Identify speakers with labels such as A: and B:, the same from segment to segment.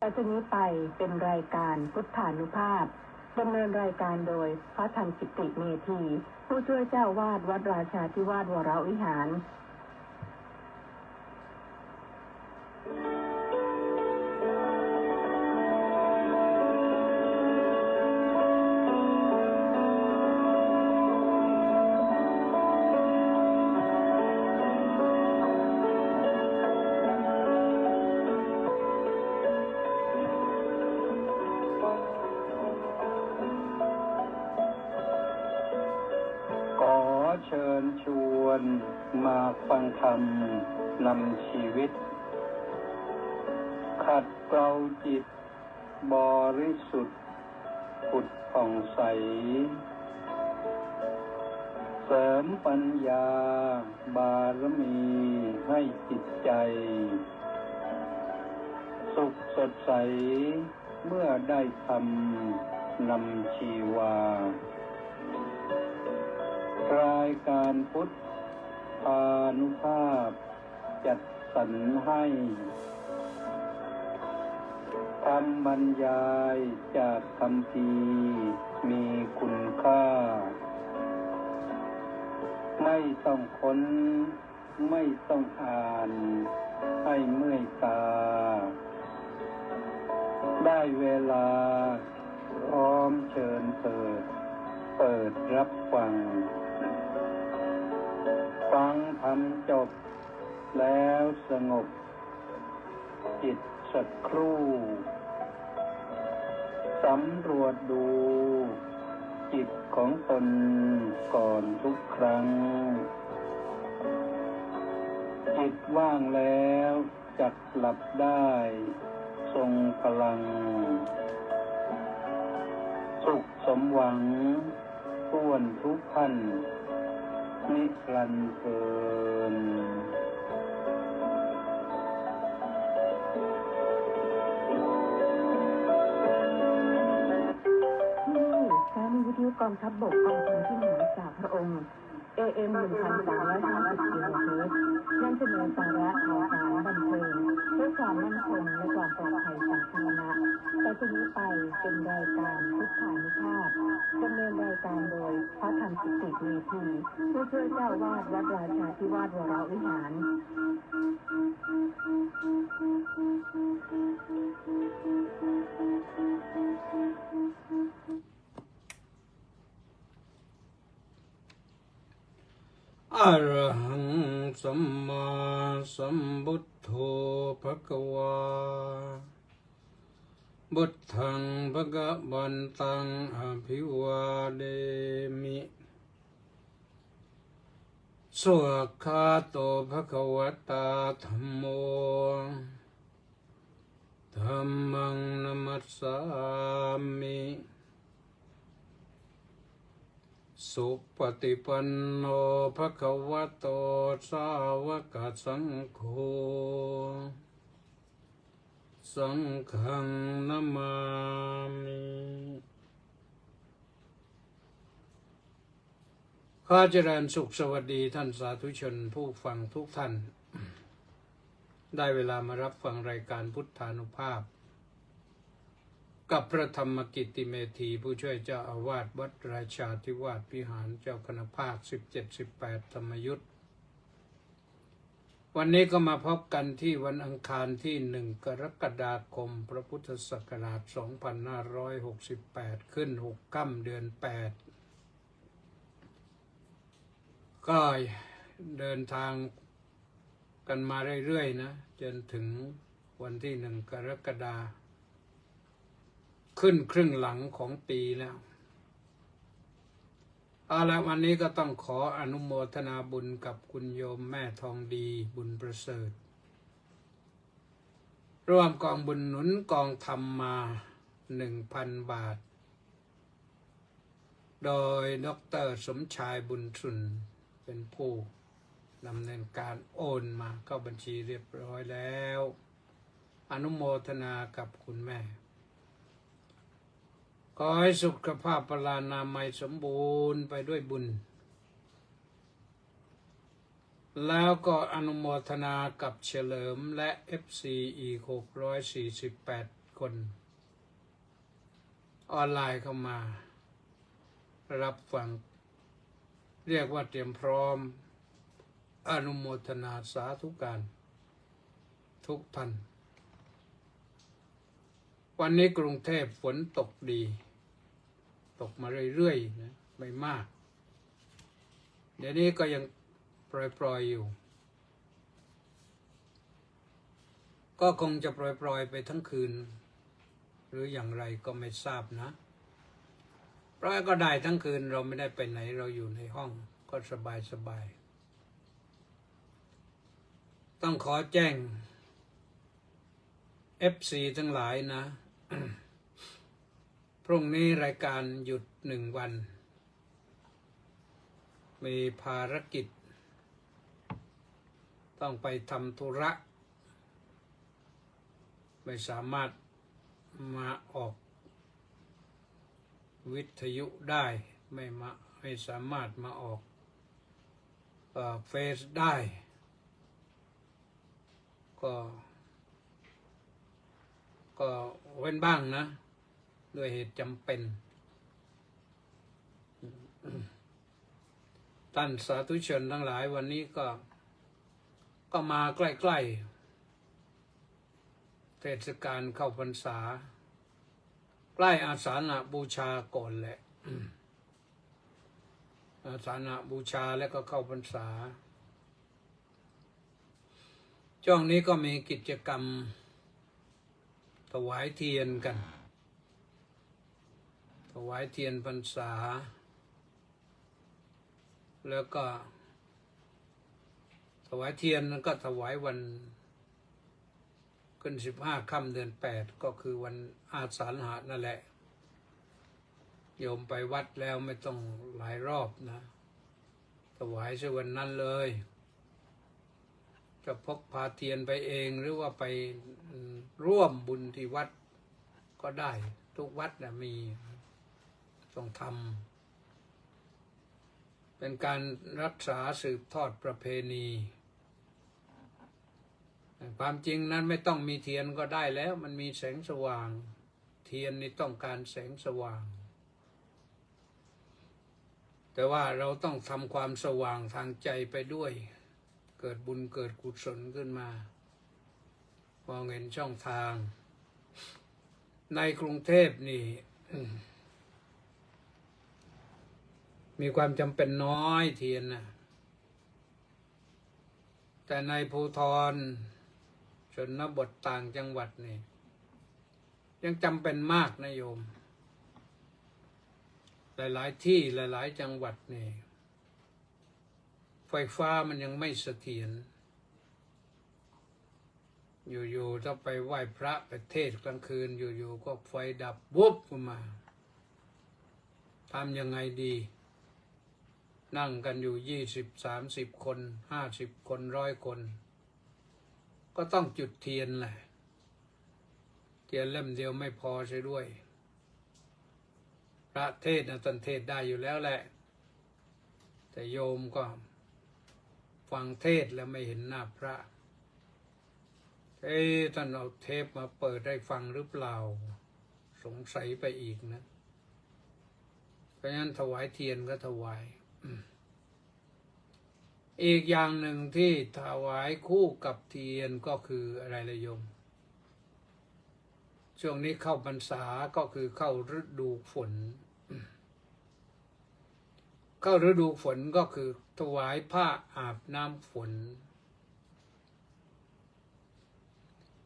A: ต่อจากนี้ไปเป็นรายการพุทธานุภาพดำเนินรายการโดยพระธรรมกิติเมธีผู้ช่วยเจ้าวาดวัดราชาธิวาสวรวิหาร
B: เชิญชวนมาฟังธรรมนำชีวิตขัดเกลาจิตบริสุทธิ์ผุดผ่องใสเสริมปัญญาบารมีให้จิตใจสุขสดใสเมื่อได้ธรรมนำชีวารายการพุทธานุภาพจัดสรรให้คำบรรยายจากคัมภีร์มีคุณค่าไม่ต้องค้นไม่ต้องอ่านให้เมื่อยตาได้เวลาพร้อมเชิญเปิดรับฟังธรรมจบแล้วสงบจิตสักครู่สำรวจดูจิตของตนก่อนทุกครั้งจิตว่างแล้วจักหลับได้ทรงพลังสุขสมหวังท้วนทุกท่านนิรันดร์เทิน
A: ที่สถานีวิทยุกองทัพบกกองทุนที่หนึ่งจากพระองค์ AM 1350 กิโลเฮิรตซ์นำเสนอสาระข่าวสารบันเทิงเพื่อความมั่นคงและความปลอดภัยสาธารณะต่อจากนี้ไปเป็นรายการพุทธานุภาพดำเนินรายการโดยพระธรรมกิติเมธีผู้ช่วยเจ้าวาดวัดราชาธิวาสวรวิหาร
C: อะระหังสัมมาสัมพุทโธภควาบุตถังภะคะวันตังอภิวาเดมิสวากขาโตภควตาธัมโมธัมมังนัมมัสสามิสุปฏิปันโนภควโตสาวกสังโฆสังฆังนะมามิข้าเจริญสุขสวัสดีท่านสาธุชนผู้ฟังทุกท่านได้เวลามารับฟังรายการพุทธานุภาพกับพระธรรมกิติเมธีผู้ช่วยเจ้าอาวาสวัดราชาธิวาสวิหารเจ้าคณะภาค 17-18 ธรรมยุทธวันนี้ก็มาพบกันที่วันอังคารที่ 1 กรกฎาคมพระพุทธศักราช 2568 ขึ้น 6 ค่ำเดือน 8 ก็เดินทางกันมาเรื่อยๆนะจนถึงวันที่ 1 กรกฎาคมขึ้นครึ่งหลังของปีแล้วเอาละวันนี้ก็ต้องขออนุโมทนาบุญกับคุณโยมแม่ทองดีบุญประเสริฐร่วมกองบุญหนุนกองธรรมมา 1,000 บาทโดยดร.สมชายบุญสุนเป็นผู้ดำเนินการโอนมาเข้าบัญชีเรียบร้อยแล้วอนุโมทนากับคุณแม่ขอให้สุขภาพพลานามัยสมบูรณ์ไปด้วยบุญแล้วก็อนุโมทนากับเฉลิมและ FC อีก648 ค คนออนไลน์เข้ามารับฟังเรียกว่าเตรียมพร้อมอนุโมทนาสาธุการทุกท่านวันนี้กรุงเทพฝนตกดีตกมาเรื่อยๆนะไม่มากเดี๋ยวนี้ก็ยังปล่อยๆอยู่ก็คงจะปล่อยๆไปทั้งคืนหรืออย่างไรก็ไม่ทราบนะปล่อยก็ได้ทั้งคืนเราไม่ได้ไปไหนเราอยู่ในห้องก็สบายต้องขอแจ้ง FC ทั้งหลายนะ พรุ่งนี้รายการหยุด1 วันมีภารกิจต้องไปทำธุระไม่สามารถมาออกวิทยุได้ไม่สามารถมาออกเฟซได้ก็เว้นบ้างนะด้วยเหตุจำเป็นท่านสาธุชนทั้งหลายวันนี้ก็มาใกล้ๆเทศกาลเข้าพรรษาใกล้อาสาฬหบูชาก่อนแหละอาสาฬหบูชาแล้วก็เข้าพรรษาช่วงนี้ก็มีกิจกรรมถวายเทียนกันถวายเทียนพรรษาแล้วก็ถวายเทียนก็ถวายวันขึ้น15 ค่ำเดือน 8ก็คือวันอาสาฬหะนั่นแหละโยมไปวัดแล้วไม่ต้องหลายรอบนะถวายในวันนั้นเลยจะพกพาเทียนไปเองหรือว่าไปร่วมบุญที่วัดก็ได้ทุกวัดนะมีต้องทำเป็นการรักษาสืบทอดประเพณีความจริงนั้นไม่ต้องมีเทียนก็ได้แล้วมันมีแสงสว่างเทียนนี่ต้องการแสงสว่างแต่ว่าเราต้องทำความสว่างทางใจไปด้วยเกิดบุญเกิดกุศลขึ้นมามองเห็นช่องทางในกรุงเทพนี่มีความจำเป็นน้อยเทียนนะแต่ในภูธรชนบทต่างจังหวัดนี่ยังจำเป็นมากนะโยมหลายๆที่หลายๆจังหวัดนี่ไฟฟ้ามันยังไม่เสถียรอยู่ๆถ้าไปไหว้พระไปเทศน์กลางคืนอยู่ๆก็ไฟดับวุบขึ้นมาทำยังไงดีนั่งกันอยู่20-30 คน50 คน100 คนก็ต้องจุดเทียนแหละเทียนเล่มเดียวไม่พอใช่ด้วยพระเทศน์นะท่านเทศน์ได้อยู่แล้วแหละแต่โยมก็ฟังเทศน์แล้วไม่เห็นหน้าพระท่านเอาเทปมาเปิดได้ฟังหรือเปล่าสงสัยไปอีกนะเพราะฉะนั้นถวายเทียนก็ถวายอีกอย่างหนึ่งที่ถวายคู่กับเทียนก็คืออะไรละโยมช่วงนี้เข้าพรรษาก็คือเข้าฤดูฝนเข้าฤดูฝนก็คือถวายผ้าอาบน้ำฝน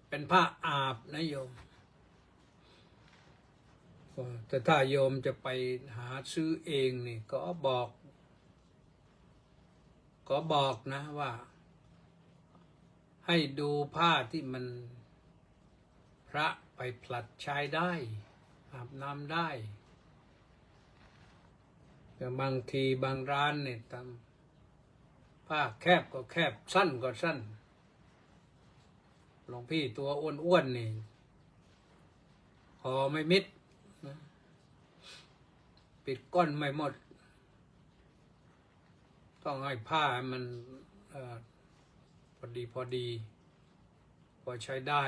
C: เป็นผ้าอาบนะโยมแต่ถ้าโยมจะไปหาซื้อเองนี่ก็บอกนะว่าให้ดูผ้าที่มันพระไปผลัดใช้ได้อาบน้ำได้แต่บางทีบางร้านเนี่ยทำผ้าแคบก็แคบสั้นก็สั้นหลวงพี่ตัวอ้วนๆนี่ห่อไม่มิดนะปิดก้นไม่หมดต้องให้ผ้ามันพอดีพอใช้ได้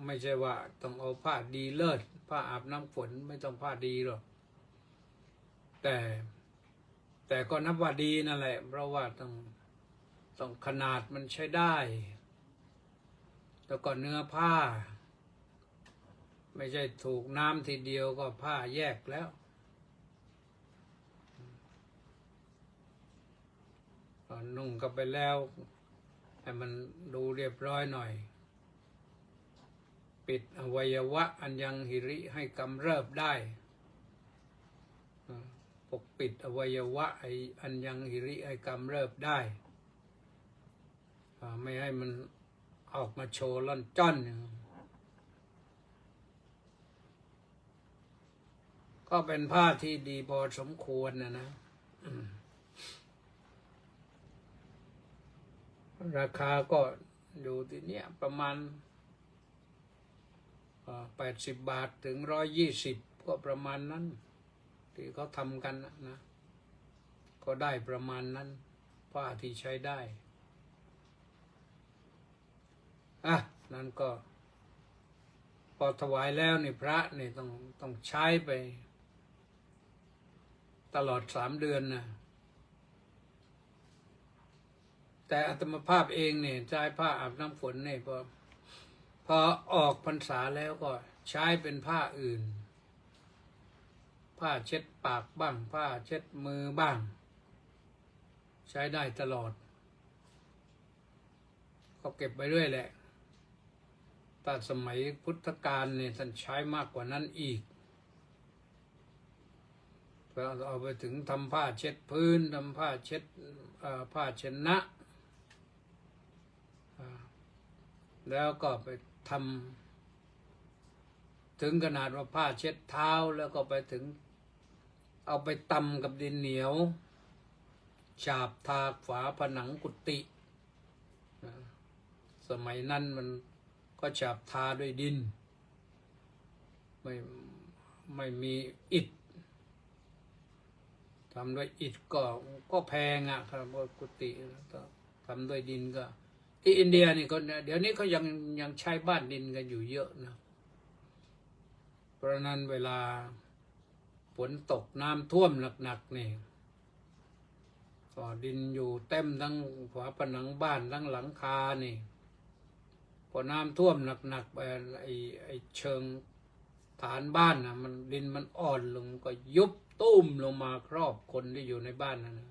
C: ไม่ใช่ว่าต้องเอาผ้าดีเลิศผ้าอาบน้ำฝนไม่ต้องผ้าดีหรอกแต่ก็นับว่าดีนั่นแหละเพราะว่าต้องขนาดมันใช้ได้แล้วก็เนื้อผ้าไม่ใช่ถูกน้ำทีเดียวก็ผ้าแยกแล้วนุ่งก็ไปแล้วให้มันดูเรียบร้อยหน่อยปิดอวัยวะอันยังหิริให้กำเริบได้ปกปิดอวัยวะอันยังหิริให้กำเริบได้ไม่ให้มันออกมาโชว์ล่อนจ้อนก็เป็นผ้าที่ดีพอสมควรนะราคาก็อยู่ที่เนี้ยประมาณ80 บาทถึง120ก็ประมาณนั้นที่เขาทำกันนะก็ได้ประมาณนั้นผ้าที่ใช้ได้นั่นก็พอถวายแล้วนี่พระนี่ต้องใช้ไปตลอด3 เดือนนะแต่อาตมาภาพเองเนี่ยใช้ผ้าอาบน้ำฝนเนี่ยพอออกพรรษาแล้วก็ใช้เป็นผ้าอื่นผ้าเช็ดปากบ้างผ้าเช็ดมือบ้างใช้ได้ตลอดก็เก็บไปเรื่อยแหละแต่สมัยพุทธกาลเนี่ยท่านใช้มากกว่านั้นอีกแล้วเอาไปถึงทำผ้าเช็ดพื้นทำผ้าเช็ดผ้าเช็ดนะแล้วก็ไปทำถึงขนาดว่าผ้าเช็ดเท้าแล้วก็ไปถึงเอาไปตำกับดินเหนียวฉาบทาฝาผนังกุฏิสมัยนั้นมันก็ฉาบทาด้วยดินไม่มีอิฐทำด้วยอิฐก็แพงครับกุฏิทำด้วยดินก็ที่อินเดียนี่ก็เดี๋ยวนี้เขายังใช้บ้านดินกันอยู่เยอะนะเพราะนั้นเวลาฝนตกน้ำท่วมหนักๆนี่ก็ดินอยู่เต็มทั้งฝาผนังบ้านทั้งหลังคานี่พอน้ำท่วมหนักๆไปไอ้เชิงฐานบ้านนะมันดินมันอ่อนลงก็ยุบตุ้มลงมาครอบคนที่อยู่ในบ้านนั่นนะ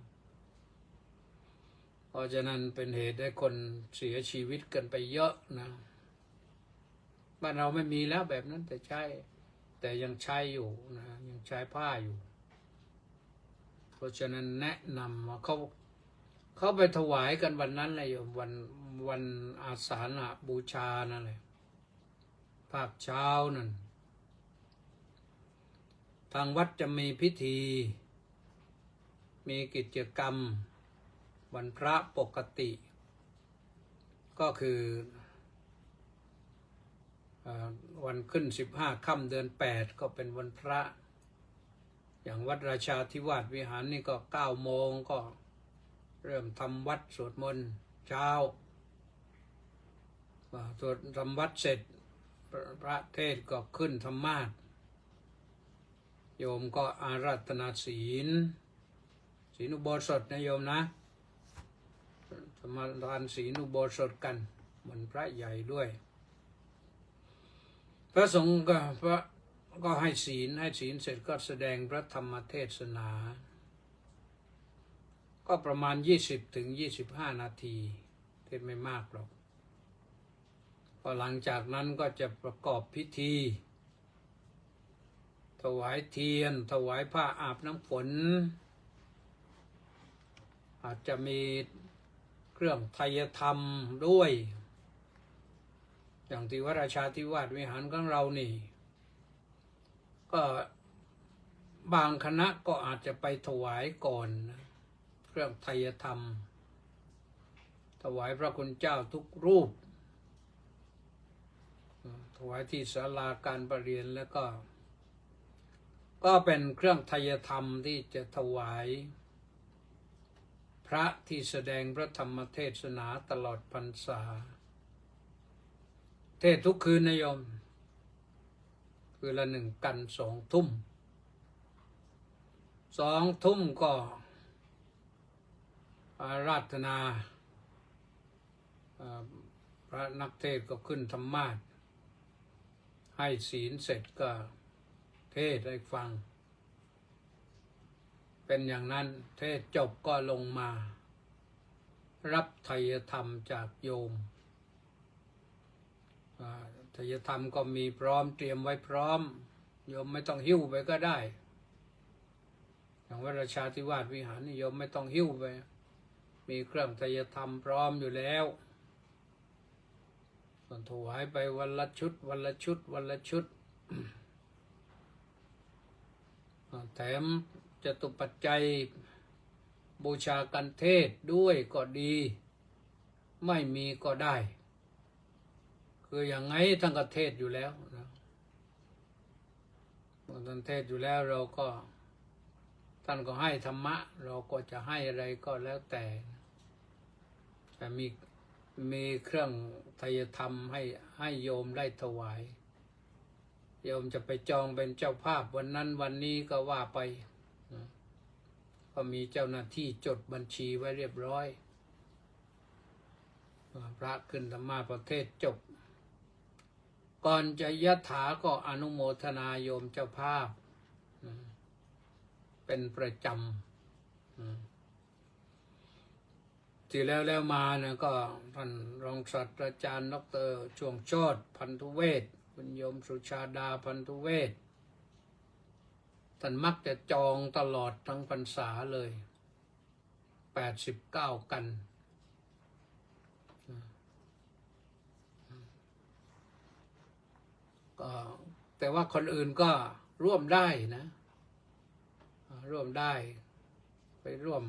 C: เพราะฉะนั้นเป็นเหตุให้คนเสียชีวิตกันไปเยอะนะบ้านเราไม่มีแล้วแบบนั้นแต่ยังใช้อยู่นะยังใช้ผ้าอยู่เพราะฉะนั้นแนะนำว่าเขาไปถวายกันวันนั้นเลยวันอาสาฬหบูชานั่นเลยภาคเช้านั่นทางวัดจะมีพิธีมีกิจกรรมวันพระปกติก็คือวันขึ้น15 ค่ำเดือน 8ก็เป็นวันพระอย่างวัดราชาธิวาสวิหารนี่ก็9 โมงก็เริ่มทำวัดสวดมนต์เช้าสวดทำวัดเสร็จพระเทศก็ขึ้นธรรมาสน์โยมก็อาราธนาศีลอุโบสถนะโยมนะสมาทานศีลอุโบสถกันเหมือนพระใหญ่ด้วยพระสงฆ์ก็ให้ศีลเสร็จก็แสดงพระธรรมเทศนาก็ประมาณ20 ถึง 25 นาทีเทศไม่มากหรอกพอหลังจากนั้นก็จะประกอบพิธีถวายเทียนถวายผ้าอาบน้ำฝนอาจจะมีเครื่องไทยธรรมด้วยอย่างที่วัดราชาธิวาสวิหารของเรานี่ก็บางคณะก็อาจจะไปถวายก่อนเครื่องไทยธรรมถวายพระคุณเจ้าทุกรูปถวายที่ศาลาการประเรียนแล้วก็เป็นเครื่องไทยธรรมที่จะถวายพระที่แสดงพระธรรมเทศนาตลอดพรรษา เทศทุกคืนนะโยม คือละ1 กัน 2 ทุ่ม 2 ทุ่มก็อาราธนาพระนักเทศก็ขึ้นธรรมาสน์ให้ศีลเสร็จก็เทศให้ฟัง เป็นอย่างนั้นเทศจบก็ลงมา รับไทยธรรมจากโยมไทยธรรมก็มีพร้อมเตรียมไว้พร้อมโยมไม่ต้องหิ้วไปก็ได้อย่างวัดราชาธิวาสวิหารนี่โยมไม่ต้องหิ้วไปมีเครื่องไทยธรรมพร้อมอยู่แล้วส่วนถวายไปวันละชุดวันละชุดวันละชุด แถมจตุปัจจัยบูชากันเทศด้วยก็ดีไม่มีก็ได้คืออย่างไงท่านก็เทศอยู่แล้วนะเมื่อท่านเทศอยู่แล้วเราก็ท่านก็ให้ธรรมะเราก็จะให้อะไรก็แล้วแต่มีเครื่องไทยธรรมให้โยมได้ถวายโยมจะไปจองเป็นเจ้าภาพวันนั้นวันนี้ก็ว่าไปนะก็มีเจ้าหน้าที่จดบัญชีไว้เรียบร้อยพระขึ้นธรรมาประเทศจบก่อนจะยถาก็อนุโมทนาโยมเจ้าภาพเป็นประจำที่แล้วมาเนี่ยก็ท่านรองศาสตราจารย์ดร.ช่วงโชติพันธุเวศคุณโยมสุชาดาพันธุเวศท่านมักจะจองตลอดทั้งพรรษาเลย89 กันก็แต่ว่าคนอื่นก็ร่วมได้นะร่วมได้ไปร่วม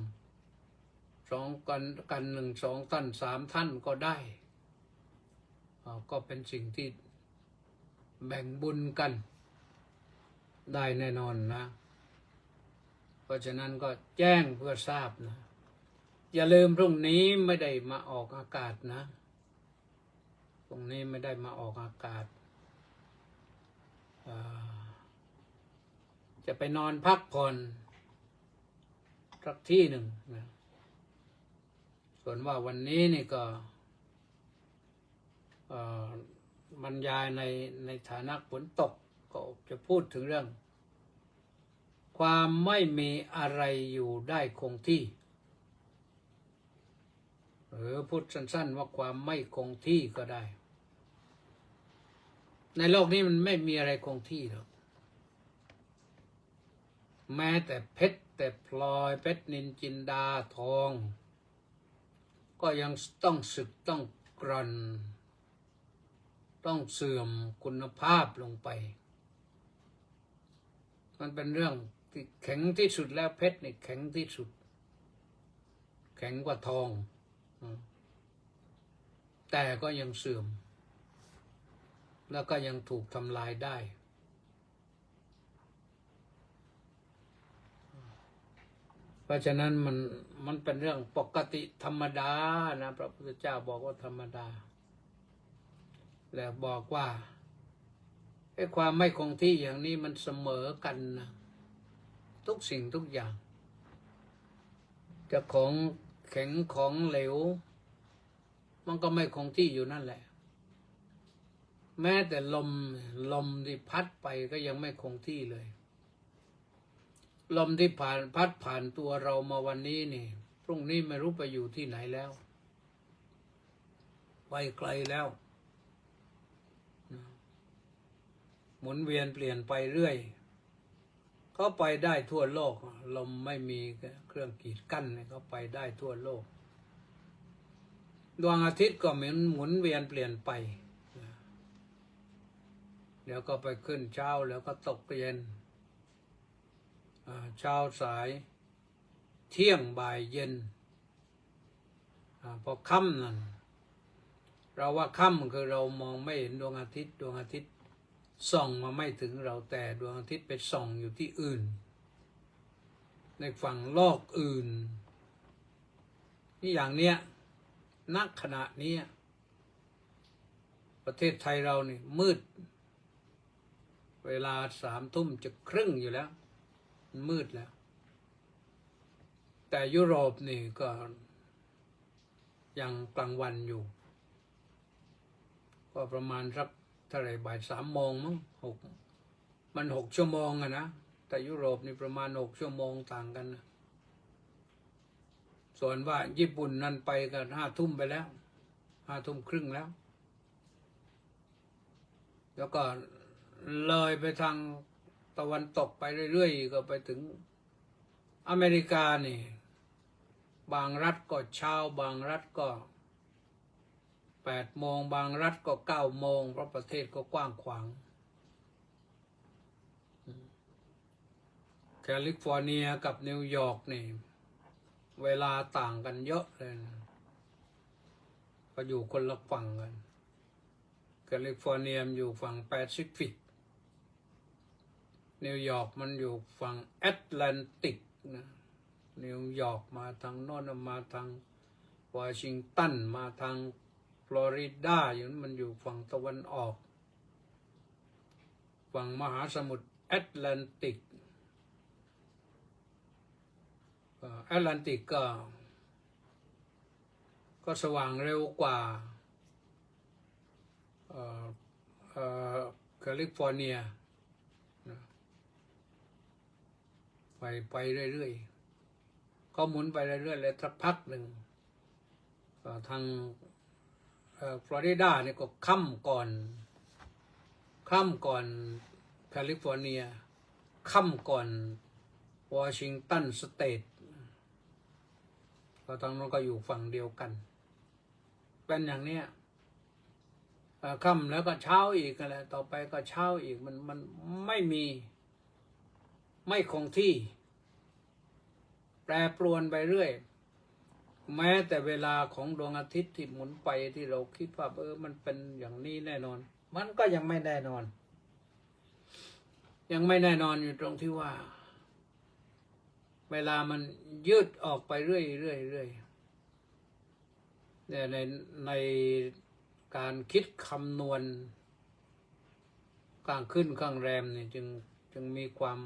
C: 2 กัน 1 2 ท่าน 3 ท่านก็ได้ก็เป็นสิ่งที่แบ่งบุญกันได้แน่นอนนะเพราะฉะนั้นก็แจ้งเพื่อทราบนะอย่าลืมพรุ่งนี้ไม่ได้มาออกอากาศนะพรุ่งนี้ไม่ได้มาออกอากาศจะไปนอนพักผ่อนสักที่หนึ่งนะส่วนว่าวันนี้นี่ก็บรรยายในฐานะฝนตกก็จะพูดถึงเรื่องความไม่มีอะไรอยู่ได้คงที่หรือพูดสั้นๆว่าความไม่คงที่ก็ได้ในโลกนี้มันไม่มีอะไรคงที่หรอกแม้แต่เพชรแต่พลอยเพชรนินจินดาทองก็ยังต้องสึกต้องกร่อนต้องเสื่อมคุณภาพลงไปมันเป็นเรื่องที่แข็งที่สุดแล้วเพชรนี่แข็งที่สุดแข็งกว่าทองแต่ก็ยังเสื่อมแล้วก็ยังถูกทำลายได้เพราะฉะนั้นมันเป็นเรื่องปกติธรรมดานะพระพุทธเจ้าบอกว่าธรรมดาแล้วบอกว่าไอ้ความไม่คงที่อย่างนี้มันเสมอกันนะทุกสิ่งทุกอย่างจะของแข็งของเหลวมันก็ไม่คงที่อยู่นั่นแหละแม้แต่ลมที่พัดไปก็ยังไม่คงที่เลยลมที่พัดผ่านตัวเรามาวันนี้นี่พรุ่งนี้ไม่รู้ไปอยู่ที่ไหนแล้วไปไกลแล้วหมุนเวียนเปลี่ยนไปเรื่อยเขาไปได้ทั่วโลกลมไม่มีเครื่องกีดกั้นเขาไปได้ทั่วโลกดวงอาทิตย์ก็เหมือนหมุนเวียนเปลี่ยนไปเดี๋ยวก็ไปขึ้นเช้าแล้วก็ตกเย็นเช้าสายเที่ยงบ่ายเย็นพอค่ำนั่นเราว่าค่ำคือเรามองไม่เห็นดวงอาทิตย์ส่องมาไม่ถึงเราแต่ดวงอาทิตย์ไปส่องอยู่ที่อื่นในฝั่งโลกอื่นนี่อย่างเนี้ยณขณะนี้เพ ประเทศไทยเรานี่มืดเวลา21:30อยู่แล้วมันมืดแล้ว แต่ยุโรปนี่ก็ยังกลางวันอยู่ก็ประมาณสักเท่าไหร่บ่าย3 โมงมั้งมัน6 ชั่วโมงอะนะแต่ยุโรปนี่ประมาณ6 ชั่วโมงต่างกันนะส่วนว่าญี่ปุ่นนั่นไปกัน5 ทุ่มไปแล้ว5 ทุ่มครึ่งแล้ว แล้วก็เลยไปทางตะวันตกไปเรื่อยๆก็ไปถึงอเมริกานี่บางรัฐก็เช้าบางรัฐก็8 โมงบางรัฐก็9 โมงเพราะประเทศก็กว้างขวางแคลิฟอร์เนียกับนิวยอร์กนี่เวลาต่างกันเยอะเลยนะก็อยู่คนละฝั่งกันแคลิฟอร์เนียอยู่ฝั่งแปซิฟิกนิวยอร์กมันอยู่ฝั่งแอตแลนติกนะนิวยอร์กมาทางโน้นมาทางวอชิงตันมาทางฟลอริดาอยู่นั้นมันอยู่ฝั่งตะวันออกฝั่งมหาสมุทรแอตแลนติกแอตแลนติกก็สว่างเร็วกว่าแคลิฟอร์เนียไปเรื่อยๆก็หมุนไปเรื่อยๆแล้วสักพักหนึ่งทางฟลอริดาเนี่ยก็ค่ำก่อนแคลิฟอร์เนียค่ำก่อนวอชิงตันสเตทก็ทั้งนั้นก็อยู่ฝั่งเดียวกันเป็นอย่างเนี้ยค่ำแล้วก็เช้าอีกอะไรต่อไปก็เช้าอีกมันไม่คงที่แปรปรวนไปเรื่อยแม้แต่เวลาของดวงอาทิตย์ที่หมุนไปที่เราคิดว่ามันเป็นอย่างนี้แน่นอนมันก็ยังไม่แน่นอนอยู่ตรงที่ว่าเวลามันยืดออกไปเรื่อยเนี่ยในการคิดคำนวณกลางขึ้นข้างแรมเนี่ยจึงมีความ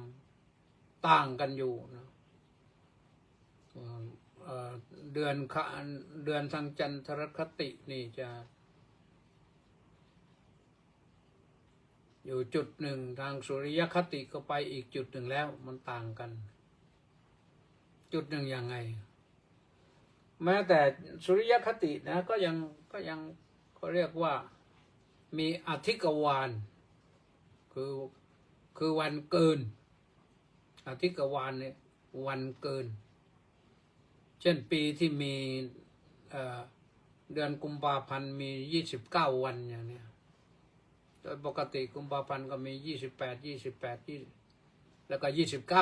C: ต่างกันอยู่นะเดือนทางจันทรคตินี่จะอยู่จุดหนึ่งทางสุริยคติก็ไปอีกจุดหนึ่งแล้วมันต่างกันจุดหนึ่งยังไงแม้แต่สุริยคตินะก็ยังเขาเรียกว่ามีอธิกวาลคือวันเกินอธิกวาลเนี่ยวันเกินเช่นปีที่มีเดือนกุมภาพันธ์มี29 วันอย่างเนี้ยโดยปกติกุมภาพันธ์ก็มี28แล้วก็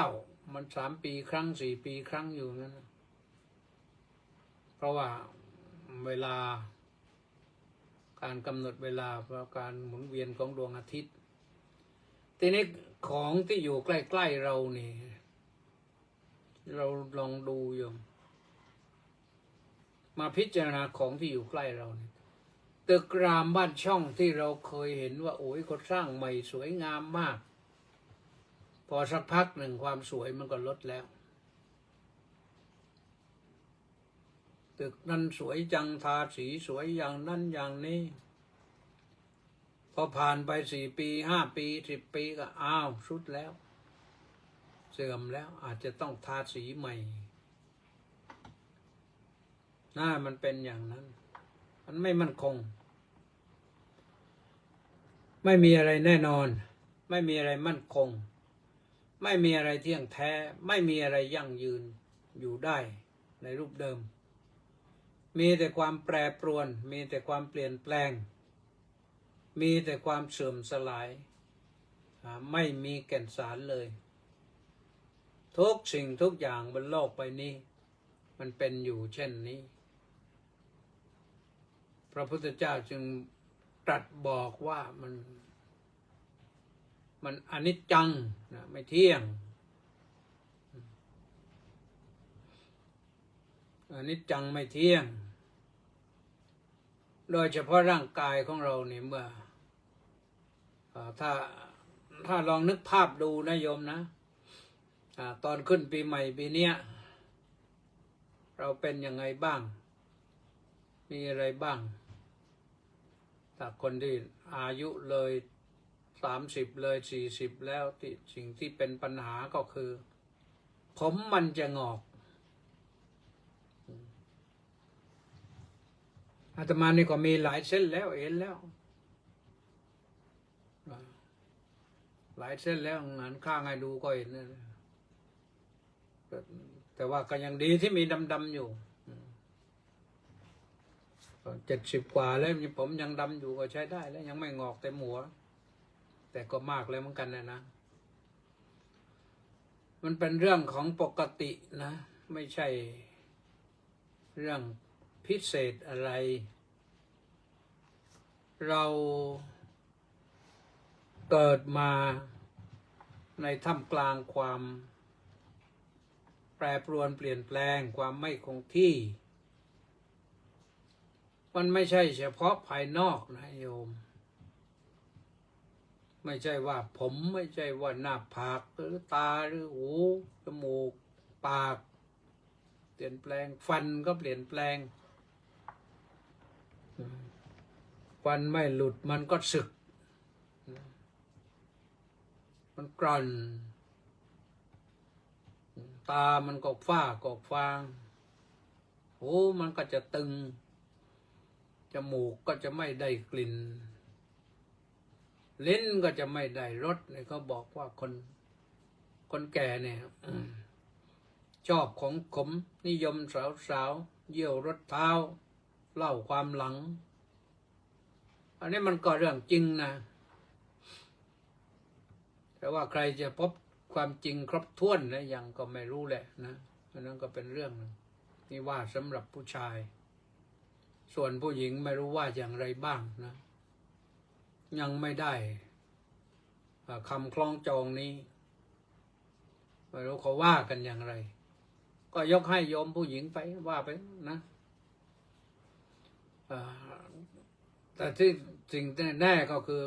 C: 29มัน3 ปีครั้ง4 ปีครั้งอยู่นั้นเพราะว่าเวลาการกำหนดเวลาเพราะการหมุนเวียนของดวงอาทิตย์ทีนี้ของที่อยู่ใกล้ๆเรานี่เราลองดูโยมมาพิจารณาของที่อยู่ใกล้เราเนี่ยตึกรามบ้านช่องที่เราเคยเห็นว่าโอ้ยเขาสร้างใหม่สวยงามมากพอสักพักหนึ่งความสวยมันก็ลดแล้วตึกนั้นสวยจังทาสีสวยอย่างนั้นอย่างนี้พอผ่านไป4 ปี5 ปี10 ปีก็อ้าวสุดแล้วเสื่อมแล้วอาจจะต้องทาสีใหม่มันเป็นอย่างนั้นมันไม่มั่นคงไม่มีอะไรแน่นอนไม่มีอะไรมั่นคงไม่มีอะไรเที่ยงแท้ไม่มีอะไรยั่งยืนอยู่ได้ในรูปเดิมมีแต่ความแปรปรวนมีแต่ความเปลี่ยนแปลงมีแต่ความเสื่อมสลายไม่มีแก่นสารเลยทุกสิ่งทุกอย่างบนโลกใบนี้มันเป็นอยู่เช่นนี้พระพุทธเจ้าจึงตรัสบอกว่ามันอนิจจังนะไม่เที่ยงอนิจจังไม่เที่ยง โดยเฉพาะร่างกายของเราเนี่ยเมื่อถ้าลองนึกภาพดูนะโยมนะตอนขึ้นปีใหม่ปีเนี้ยเราเป็นยังไงบ้าง มีอะไรบ้างถ้าคนที่อายุเลย30เลย40แล้วที่สิ่งที่เป็นปัญหาก็คือ ผมมันจะงอกอาตมานี่ก็มีหลายเส้นแล้วเห็นแล้วหลายเส้นแล้วงานข้างให้ดูก็เห็นนะแต่ว่าก็ยังดีที่มีดำๆอยู่70 กว่าแล้วผมยังดำอยู่ก็ใช้ได้แล้วยังไม่งอกเต็มหัวแต่ก็มากแล้วเหมือนกันนะมันเป็นเรื่องของปกตินะไม่ใช่เรื่องพิเศษอะไร เราเกิดมาในท่ามกลางความแปรปรวนเปลี่ยนแปลงความไม่คงที่มันไม่ใช่เฉพาะภายนอกนะโยมไม่ใช่ว่าผมไม่ใช่ว่าหน้าผากหรือตาหรือหูจมูกปากเปลี่ยนแปลงฟันก็เปลี่ยนแปลงฟันไม่หลุดมันก็สึกมันกร่อนตามันก็ฝ้ากอกฟางหูมันก็จะตึงจมูกก็จะไม่ได้กลิ่นลิ้นก็จะไม่ได้รสเนี่ยเขาบอกว่าคนแก่เนี่ยชอบของขมนิยมสาวเยี่ยวรถเท้าเล่าความหลังอันนี้มันก็เรื่องจริงนะแต่ว่าใครจะพบความจริงครบถ้วนนะยังก็ไม่รู้แหละนะอันนั้นก็เป็นเรื่องนึงนี่ว่าสำหรับผู้ชายส่วนผู้หญิงไม่รู้ว่าอย่างไรบ้างนะยังไม่ได้คำคล้องจองนี้ไม่รู้เขาว่ากันอย่างไรก็ยกให้โยมผู้หญิงไปว่าไปนะแต่ที่สิ่งแน่ก็คือ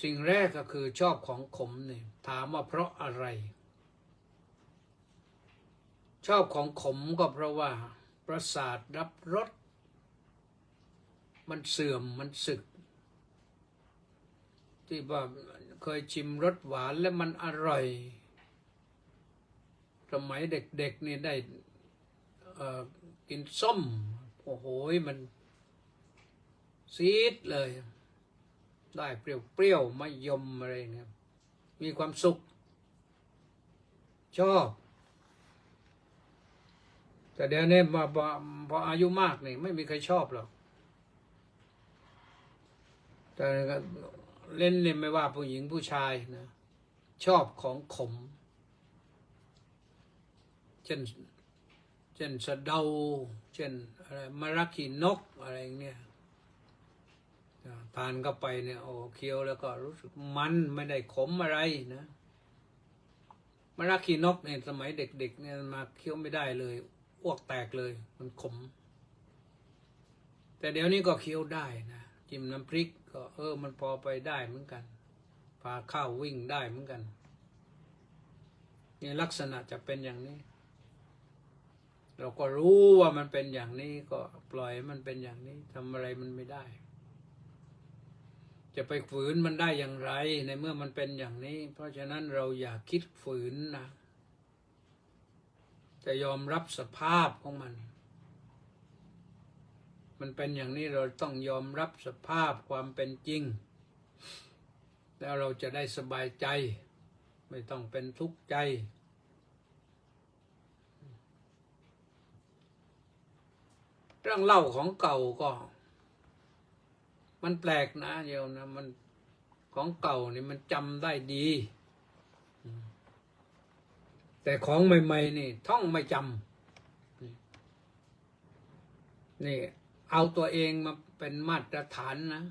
C: สิ่งแรกก็คือชอบของขมเนี่ยถามว่าเพราะอะไรชอบของขมก็เพราะว่าประสาทรับรสมันเสื่อมมันสึกที่ว่าเคยชิมรสหวานแล้วมันอร่อยสมัยเด็กๆนี่ได้กินส้มโอ้โหมันซีดเลยได้เปรี้ยวๆมะยมอะไรเนี่ยมีความสุขชอบแต่เดี๋ยวนี้พออายุมากนี่ไม่มีใครชอบหรอกแต่เล่นเนี่ยไม่ว่าผู้หญิงผู้ชายนะชอบของขมเช่นสะเดาเช่นอะไรมะระขีนกอะไรเนี่ยทานเข้าไปเนี่ยโอ้เคี้ยวแล้วก็รู้สึกมันไม่ได้ขมอะไรนะมะระขีนกเนี่ยสมัยเด็กๆเนี่ยมาเคี้ยวไม่ได้เลยอ้วกแตกเลยมันขมแต่เดี๋ยวนี้ก็เคี้ยวได้นะจิ้มน้ำพริกก็มันพอไปได้เหมือนกันพาข้าววิ่งได้เหมือนกันนี่ลักษณะจะเป็นอย่างนี้เราก็รู้ว่ามันเป็นอย่างนี้ก็ปล่อยมันเป็นอย่างนี้ทำอะไรมันไม่ได้จะไปฝืนมันได้อย่างไรในเมื่อมันเป็นอย่างนี้เพราะฉะนั้นเราอย่าคิดฝืนนะจะยอมรับสภาพของมันเป็นอย่างนี้เราต้องยอมรับสภาพความเป็นจริงแล้วเราจะได้สบายใจไม่ต้องเป็นทุกข์ใจเรื่องเล่าของเก่าก็มันแปลกนะโยมนะมันของเก่านี่มันจำได้ดีแต่ของใหม่ๆนี่ท่องไม่จำนี่เอาตัวเองมาเป็นมาตรฐานนะ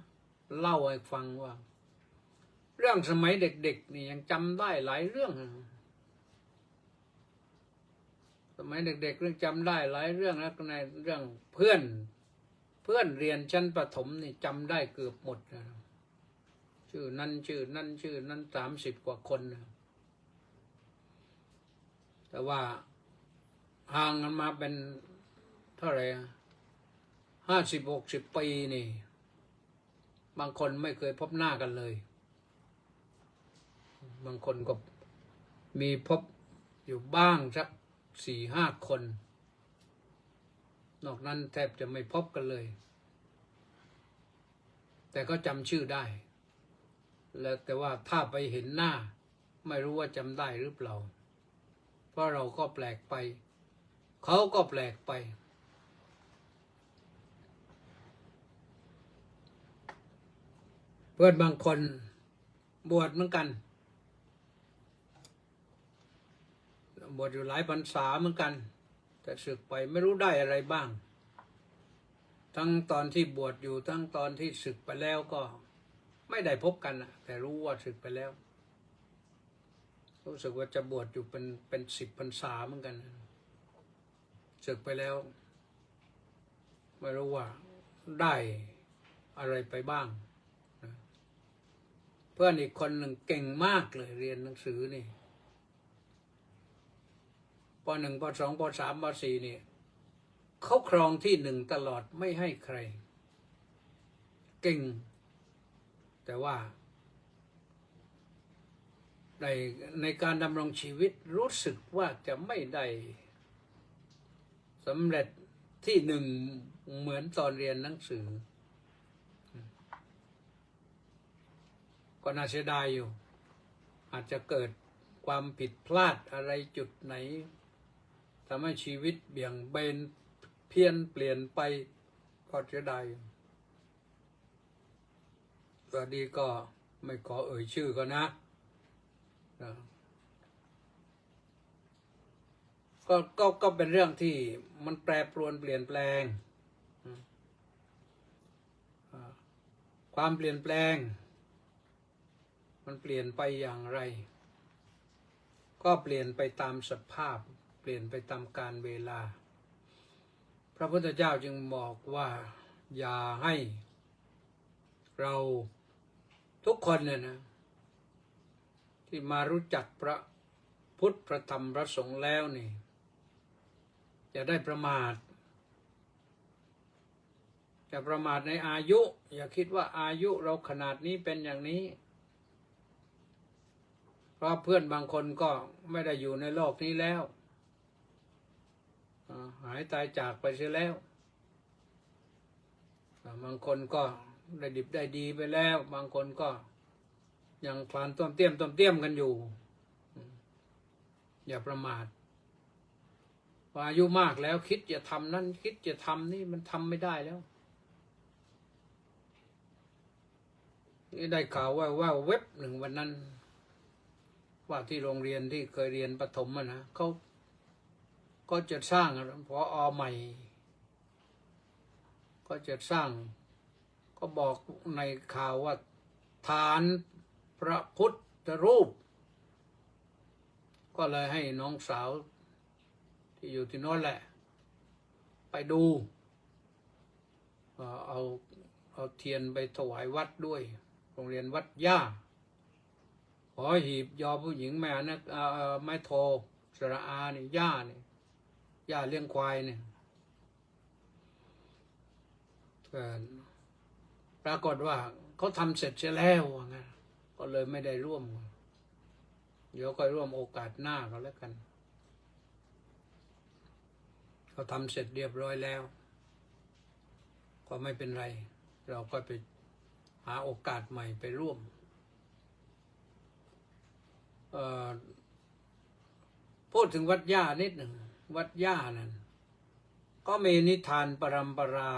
C: เล่าให้ฟังว่าเรื่องสมัยเด็กๆนี่ยังจำได้หลายเรื่องสมัยเด็กๆเรื่องจำได้หลายเรื่องแล้วในเรื่องเพื่อน พื่อนเรียนชั้นประถมนี่จำได้เกือบหมดนะชื่อนั้นชื่อนั้นชื่อนั้น30 กว่าคนนะแต่ว่าห่างกันมาเป็นเท่าไหร่50-60 ปีนี่บางคนไม่เคยพบหน้ากันเลยบางคนก็มีพบอยู่บ้างสัก4-5 คนนอกนั้นแทบจะไม่พบกันเลยแต่ก็จำชื่อได้แล้วแต่ว่าถ้าไปเห็นหน้าไม่รู้ว่าจำได้หรือเปล่าเพราะเราก็แปลกไปเขาก็แปลกไปเพื่อนบางคนบวชเหมือนกันบวชอยู่หลายพรรษาเหมือนกันแต่สึกไปไม่รู้ได้อะไรบ้างทั้งตอนที่บวชอยู่ทั้งตอนที่สึกไปแล้วก็ไม่ได้พบกันนะแต่รู้ว่าสึกไปแล้วรู้สึกว่าจะบวชอยู่เป็น10 พรรษาเหมือนกันสึกไปแล้วไม่รู้ว่าได้อะไรไปบ้างนะเพื่อนอีกคนหนึ่งเก่งมากเลยเรียนหนังสือนี่ป.1 ป.2 ป.3 ป.4นี่เขาครองที่1ตลอดไม่ให้ใครเก่งแต่ว่าในการดำรงชีวิตรู้สึกว่าจะไม่ได้สำเร็จที่1เหมือนตอนเรียนหนังสือก็น่าเสียดายอยู่อาจจะเกิดความผิดพลาดอะไรจุดไหนทำให้ชีวิตเบี่ยงเบนเพี้ยนเปลี่ยนไปก็เสียดายตอนนี้ก็ไม่ขอเอ่ยชื่อก็นะก็เป็นเรื่องที่มันแปรปรวนเปลี่ยนแปลงความเปลี่ยนแปลงมันเปลี่ยนไปอย่างไรก็เปลี่ยนไปตามสภาพเปลี่ยนไปตามกาลเวลาพระพุทธเจ้าจึงบอกว่าอย่าให้เราทุกคนเนี่ยนะที่มารู้จักพระพุทธพระธรรมพระสงฆ์แล้วนี่อย่าได้ประมาทอย่าประมาทในอายุอย่าคิดว่าอายุเราขนาดนี้เป็นอย่างนี้เพราะเพื่อนบางคนก็ไม่ได้อยู่ในโลกนี้แล้วหายตายจากไปเสียแล้วบางคนก็ได้ดิบได้ดีไปแล้วบางคนก็ยังคลานต้มเตี้ยมกันอยู่อย่าประมาทพออายุมากแล้วคิดจะทำนั่นคิดจะทำนี่มันทำไม่ได้แล้วนี่ได้ข่าวว่าเว็บหนึ่งวันนั้นว่าที่โรงเรียนที่เคยเรียนประถมนะเขาก็จะสร้างพอใหม่ก็จะสร้างก็บอกในข่าวว่าฐานพระพุทธรูปก็เลยให้น้องสาวที่อยู่ที่โน้นแหละไปดูเอาเทียนไปถวายวัดด้วยโรงเรียนวัดย่าหอหีบยอผู้หญิงแม่นะไม้โทสระอานี่ย่านี่ย่าเลี้ยงควายเนี่ยปรากฏว่าเขาทำเสร็จเสียแล้วไงก็เลยไม่ได้ร่วมเดี๋ยวก็ร่วมโอกาสหน้าก็แล้วกันเขาทำเสร็จเรียบร้อยแล้วก็ไม่เป็นไรเราก็ไปหาโอกาสใหม่ไปร่วมพูดถึงวัดย่านิดหนึ่งวัดย่านั้นก็มีนิทานปรัมปรา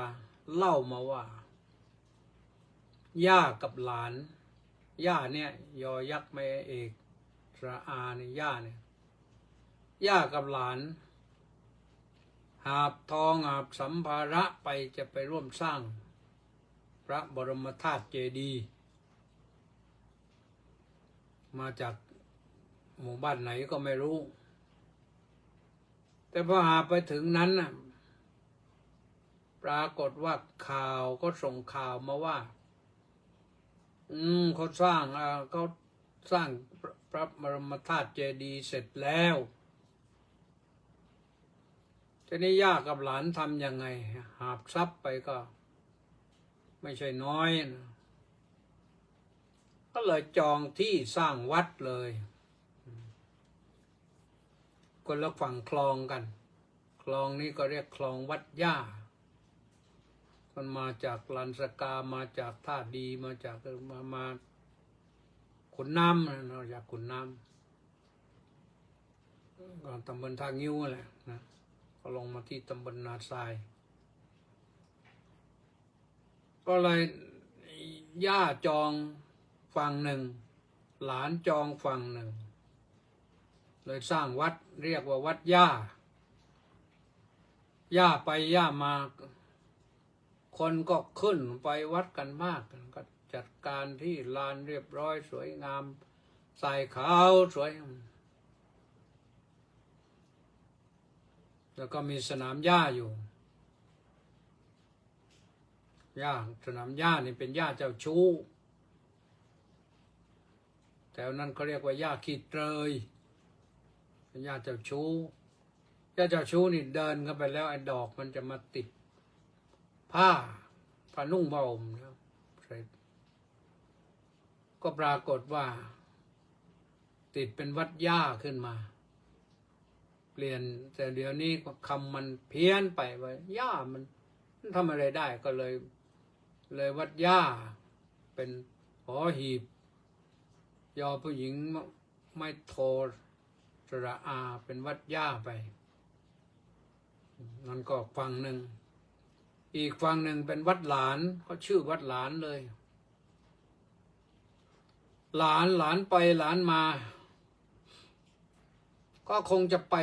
C: เล่ามาว่าย่ากับหลานย่าเนี่ยยอยักษ์ไม่เอกสระอาเนี่ยย่าเนี่ยย่ากับหลานหาบทองหาบสัมภาระไปจะไปร่วมสร้างพระบรมธาตุเจดีย์มาจากหมู่บ้านไหนก็ไม่รู้แต่พอหาไปถึงนั้นน่ะ ปรากฏว่าข่าวก็ส่งข่าวมาว่าเขาสร้างพระบรมธาตุเจดีย์เสร็จแล้วทีนี้ย่ากับหลานทำยังไงหาบทรัพย์ไปก็ไม่ใช่น้อยนะก็เลยจองที่สร้างวัดเลยคนละฝั่งคลองกันคลองนี้ก็เรียกคลองวัดย่ามันมาจากลันสกามาจากท่าดีมาจากมาขุนน้ำเราอยากขุนน้ำก็ตำบลท่างิ้วแหละนะก็ลงมาที่ตำบลนาทรายก็เลยย่าจองฝั่งหนึ่งหลานจองฝั่งหนึ่งเลยสร้างวัดเรียกว่าวัดย่าไปย่ามาคนก็ขึ้นไปวัดกันมากก็จัดการที่ลานเรียบร้อยสวยงามใส่ขาวสวยแล้วก็มีสนามหญ้าอยู่สนามหญ้านี่เป็นหญ้าเจ้าชู้แถวนั้นเขาเรียกว่าหญ้าขี้เตยเป็นหญ้าเจ้าชู้นี่เดินเข้าไปแล้วไอ้ดอกมันจะมาติดผ้านุ่งผ้าห่มนะก็ปรากฏว่าติดเป็นวัดหญ้าขึ้นมาเปลี่ยนแต่เดี๋ยวนี้คำมันเพี้ยนไปว่าหญ้ามันทำอะไรได้ก็เลยวัดหญ้าเป็นหอหีบยอผู้หญิงไม่โทสระอาเป็นวัดหญ้าไปนั่นก็ฝั่งหนึ่งอีกฝั่งหนึ่งเป็นวัดหลานก็ชื่อวัดหลานเลยหลานไปหลานมาก็คงจะไป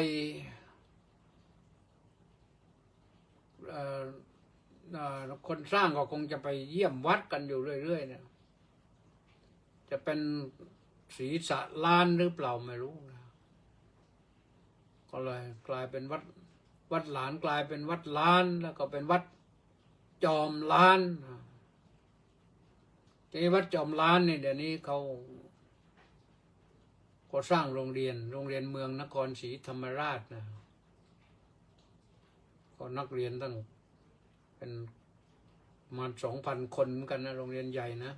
C: คนสร้างก็คงจะไปเยี่ยมวัดกันอยู่เรื่อยๆเนี่ยจะเป็นศีรษะล้านหรือเปล่าไม่รู้นะก็เลยกลายเป็นวัดหลานกลายเป็นวัดล้านแล้วก็เป็นวัดจอมล้านทีนี้วัดจอมล้านนี่เดี๋ยวนี้เขาก็สร้างโรงเรียนเมืองนครศรีธรรมราชนะก็นักเรียนตั้งเป็นประมาณ 2,000 คนเหมือนกันนะโรงเรียนใหญ่นะ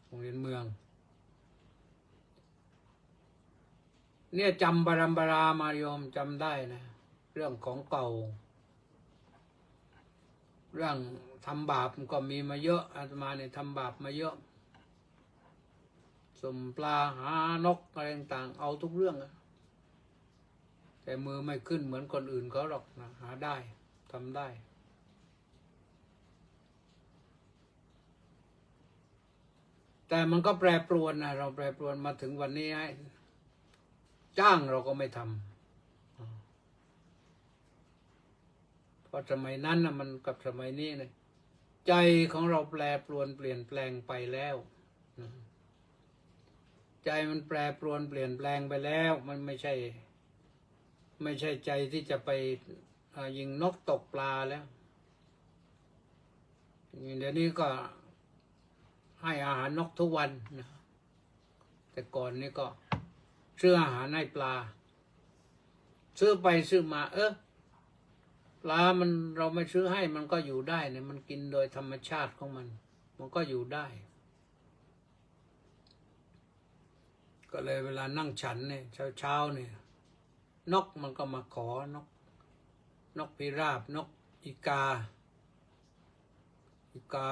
C: โรงเรียนเมืองเนี่ยจำบารัมบารามาโยมจำได้นะเรื่องของเก่าเรื่องทำบาปก็มีมาเยอะอาตมาเนี่ยทำบาปมาเยอะสุ่มปลาหานกอะไรต่างๆเอาทุกเรื่องแต่มือไม่ขึ้นเหมือนคนอื่นเขาหรอกนะหาได้ทำได้แต่มันก็แปรปรวนนะเราแปรปรวนมาถึงวันนี้ให้จ้างเราก็ไม่ทำเพราะสมัยนั้นนะมันกับสมัยนี้นะใจของเราแปรปรวนเปลี่ยนแปลงไปแล้วใจมันแปรปรวนเปลี่ยนแปลงไปแล้วมันไม่ใช่ใจที่จะไปยิงนกตกปลาแล้วเดี๋ยวนี้ก็ให้อาหารนกทุกวันนะแต่ก่อนนี่ก็ซื้ออาหารให้ปลาซื้อไปซื้อมาปลามันเราไม่ซื้อให้มันก็อยู่ได้เนี่ยมันกินโดยธรรมชาติของมันก็อยู่ได้ก็เลยเวลานั่งฉันเนี่ยเช้าเนี่ยนกมันก็มาขอนกพิราบนกอีกา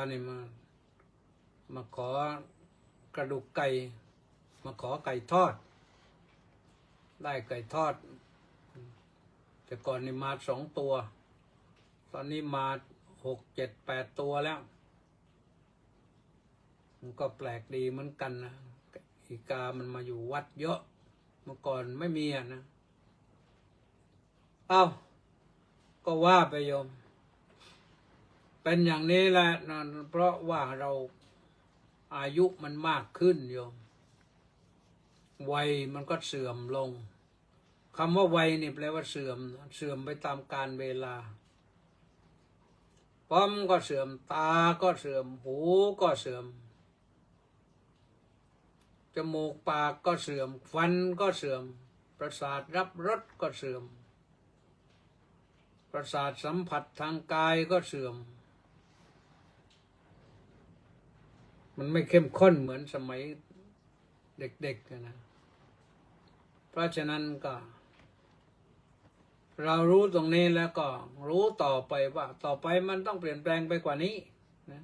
C: เนี่ยมาขอกระดูกไก่มาขอไก่ทอดได้ไก่ทอดแต่ก่อนนี่มา2 ตัวตอนนี้มา6, 7, 8 ตัวแล้วมันก็แปลกดีเหมือนกันนะอีกามันมาอยู่วัดเยอะเมื่อก่อนไม่มีนะก็ว่าไปโยมเป็นอย่างนี้แหละนะเพราะว่าเราอายุมันมากขึ้นโยมวัยมันก็เสื่อมลงคำว่าวัยนี่แปลว่าเสื่อมไปตามกาลเวลา ป้อมก็เสื่อมตาก็เสื่อมหูก็เสื่อมจมูกปากก็เสื่อมฟันก็เสื่อมประสาทรับรสก็เสื่อมประสาทสัมผัสทางกายก็เสื่อมมันไม่เข้มข้นเหมือนสมัยเด็กๆนะเพราะฉะนั้นก็เรารู้ตรงนี้แล้วก็รู้ต่อไปว่าต่อไปมันต้องเปลี่ยนแปลงไปกว่านี้นะ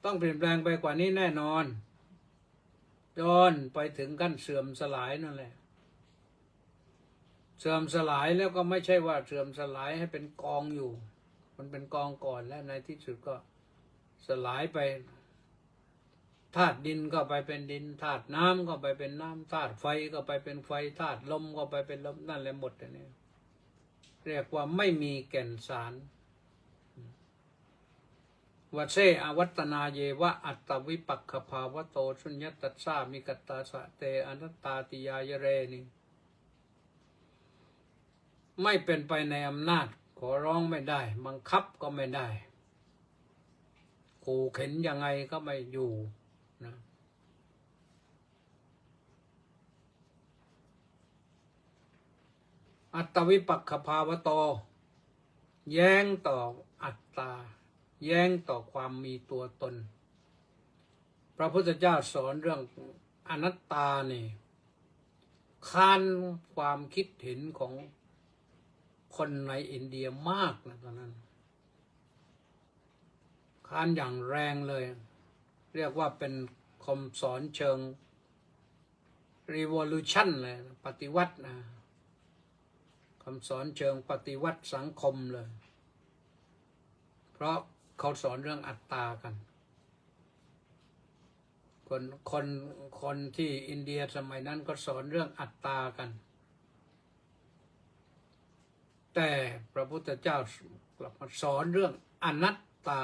C: ต้องเปลี่ยนแปลงไปกว่านี้แน่นอนจนไปถึงขั้นเสื่อมสลายนั่นแหละเสื่อมสลายแล้วก็ไม่ใช่ว่าเสื่อมสลายให้เป็นกองอยู่มันเป็นกองก่อนแล้วในที่สุดก็สลายไปธาตุดินก็ไปเป็นดินธาตุน้ำก็ไปเป็นน้ำธาตุไฟก็ไปเป็นไฟธาตุลมก็ไปเป็นลมนั่นแหละหมดอันนี้เรียกว่าไม่มีแก่นสารวัเสอวัตนาเยวะอัตตวิปักขภาวโตสุญญตัสสามิกัตตาสะเตอนัตตาติยายเรนี่ไม่เป็นไปในอำนาจขอร้องไม่ได้บังคับก็ไม่ได้ขู่เข็นยังไงก็ไม่อยู่นะอัตตวิปักขภาวโตแย้งต่ออัตตาแย้งต่อความมีตัวตนพระพุทธเจ้าสอนเรื่องอนัตตานี่ค้านความคิดเห็นของคนในอินเดียมากนะตอนนั้นค้านอย่างแรงเลยเรียกว่าเป็นคำสอนเชิง revolution เลยปฏิวัตินะคำสอนเชิงปฏิวัติสังคมเลยเพราะเขาสอนเรื่องอัตตากันคนที่อินเดียสมัยนั้นก็สอนเรื่องอัตตากันแต่พระพุทธเจ้ากลับมาสอนเรื่องอนัตตา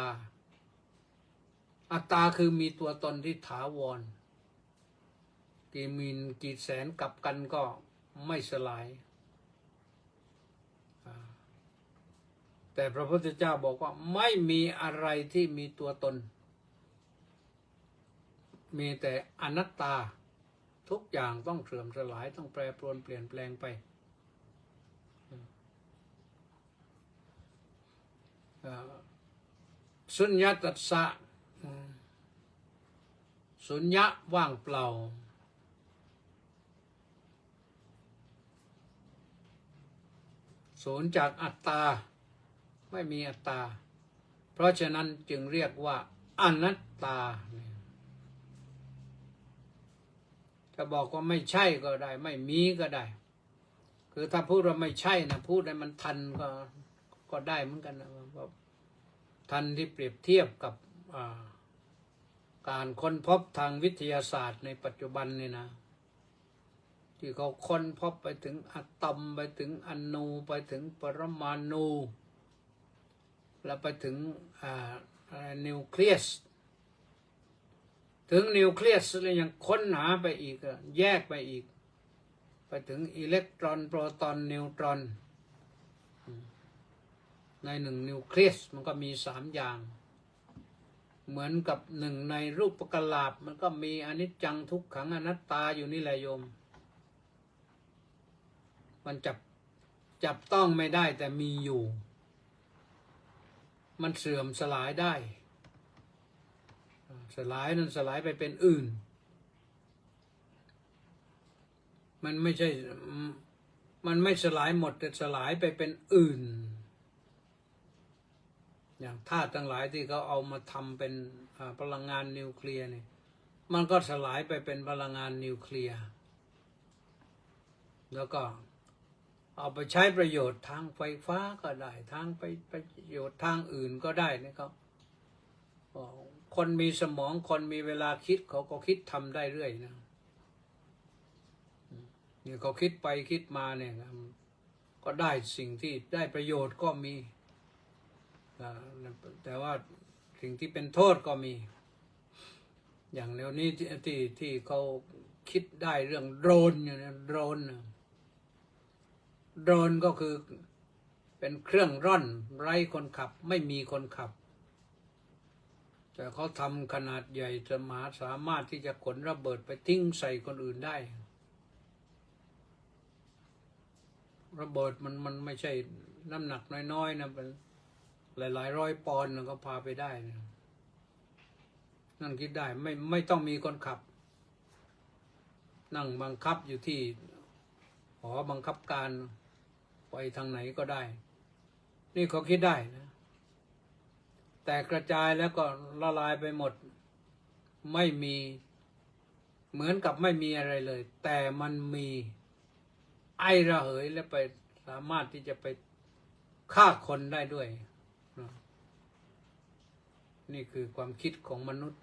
C: อัตตาคือมีตัวตนที่ถาวรกี่หมื่นกี่แสนกลับกันก็ไม่สลายแต่พระพุทธเจ้าบอกว่าไม่มีอะไรที่มีตัวตนมีแต่อนัตตาทุกอย่างต้องเสื่อมสลายต้องแปรปรวนเปลี่ยนแปลงไปสุญญตัสสะสุญญะว่างเปล่าสูญจากอัตตาไม่มีอัตตาเพราะฉะนั้นจึงเรียกว่าอนัตตาจะบอกว่าไม่ใช่ก็ได้ไม่มีก็ได้คือถ้าพูดว่าไม่ใช่นะพูดให้มันทันก็ได้เหมือนกันนะทันที่เปรียบเทียบกับการค้นพบทางวิทยาศาสตร์ในปัจจุบันนี่นะที่เขาค้นพบไปถึงอะตอมไปถึงอนูไปถึงปรมาณูแล้วไปถึงนิวเคลียสถึงนิวเคลียสแล้วยังค้นหาไปอีกแยกไปอีกไปถึงอิเล็กตรอนโปรตอนนิวตรอนในหนึ่งนิวเคลียสมันก็มี3อย่างเหมือนกับหนึ่งในรูปกลาบมันก็มีอนิจจังทุกขังอนัตตาอยู่นี่แหละโยมมันจับต้องไม่ได้แต่มีอยู่มันเสื่อมสลายได้สลายนั้นสลายไปเป็นอื่นมันไม่สลายหมดแต่สลายไปเป็นอื่นอย่างธาตุทั้งหลายที่เขาเอามาทำเป็นพลังงานนิวเคลียร์นี่มันก็สลายไปเป็นพลังงานนิวเคลียร์แล้วก็เอาไปใช้ประโยชน์ทางไฟฟ้าก็ได้ทางประโยชน์ทางอื่นก็ได้นะครับคนมีสมองคนมีเวลาคิดเขาก็คิดทำได้เรื่อยนะนี่เขาคิดไปคิดมาเนี่ยก็ได้สิ่งที่ได้ประโยชน์ก็มีแต่ว่าสิ่งที่เป็นโทษก็มีอย่างเดี๋ยวนี้ที่เขาคิดได้เรื่องโดรนอย่างนี้โดรนก็คือเ เป็นเครื่องร่อนไร้คนขับไม่มีคนขับแต่เขาทำขนาดใหญ่จะมหาสามารถที่จะขนระเบิดไปทิ้งใส่คนอื่นได้ระเบิดมันไม่ใช่น้ำหนักน้อยๆนะเป็นหลายๆร้อยปอนด์ก็พาไปได้นะนั่นคิดได้ไม่ต้องมีคนขับนั่งบังคับอยู่ที่หอบังคับการไปทางไหนก็ได้นี่เขาคิดได้นะแต่กระจายแล้วก็ละลายไปหมดไม่มีเหมือนกับไม่มีอะไรเลยแต่มันมีไอระเหยและไปสามารถที่จะไปฆ่าคนได้ด้วยนะนี่คือความคิดของมนุษย์